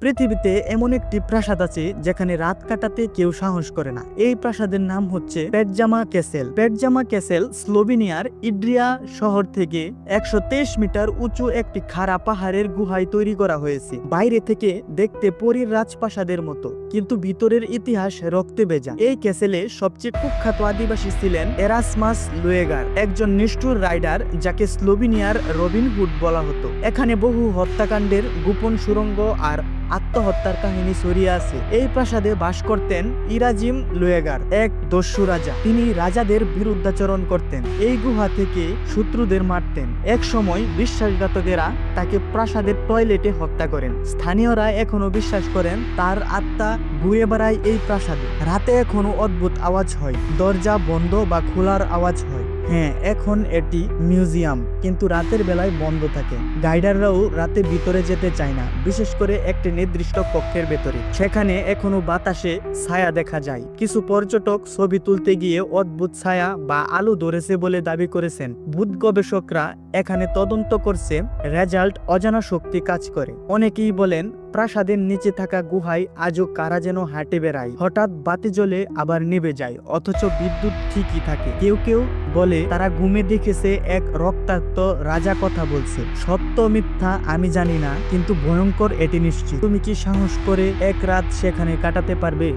পৃথিবীতে এমন একটি প্রাসাদ আছে যেখানে রাত কাটাতে কেউ সাহস করে না। এই প্রাসাদের নাম হচ্ছে পেটজামা ক্যাসেল। পেটজামা ক্যাসেল স্লোভেনিয়ার ইড্রিয়া শহর থেকে 123 মিটার উঁচু একটি খাড়া পাহাড়ের গুহায় তৈরি করা হয়েছে। বাইরে থেকে দেখতে পরীর রাজপ্রাসাদের মতো, কিন্তু ভিতরের ইতিহাস রক্তে ভেজা। এই ক্যাসেলে সবচেয়ে কুখ্যাত আদিবাসী ছিলেন এরাসমাস লুয়েগার, একজন নিষ্ঠুর রাইডার যাকে স্লোভেনিয়ার রবিন হুড বলা হতো। এখানে বহু হত্যাকাণ্ডের গোপন সুড়ঙ্গ আর আত্মহত্যার কাহিনী ছড়িয়ে আছে। এই প্রাসাদে বাস করতেন ইরাজিম লুয়েগার, এক দস্যু রাজা। তিনি রাজাদের বিরুদ্ধাচরণ করতেন, এই গুহা থেকে শত্রুদের মারতেন। এক সময় বিশ্বাসঘাতকেরা তাকে প্রাসাদের টয়লেটে হত্যা করেন। স্থানীয়রা এখনো বিশ্বাস করেন তার আত্মা ঘুরে বেড়ায় এই প্রাসাদে। রাতে এখনো অদ্ভুত আওয়াজ হয়, দরজা বন্ধ বা খোলার আওয়াজ হয়। হ্যাঁ, এখন এটি মিউজিয়াম, কিন্তু রাতের বেলায় বন্ধ থাকে। গাইডাররাও রাতে ভিতরে যেতে চায় না, বিশেষ করে একটি নির্দিষ্ট কক্ষের ভেতরে। সেখানে এখনো বাতাসে ছায়া দেখা যায়। কিছু পর্যটক ছবি তুলতে গিয়ে অদ্ভুত ছায়া বা আলো ধরেছে বলে দাবি করেছেন। ভূত গবেষকরা এখানে তদন্ত করছে, রেজাল্ট অজানা শক্তি কাজ করে। অনেকেই বলেন প্রাসাদের নিচে থাকা গুহায় আজও কারা যেন হাঁটে বেড়ায়। হঠাৎ বাতি জ্বলে আবার নিভে যায়, অথচ বিদ্যুৎ ঠিকই থাকে। কেউ কেউ বলে তারা ঘুমে দেখেছে এক রক্তাক্ত রাজা কথা বলছে। সত্য মিথ্যা আমি জানি না, কিন্তু ভয়ঙ্কর এটি নিশ্চিত। তুমি কি সাহস করে এক রাত সেখানে কাটাতে পারবে?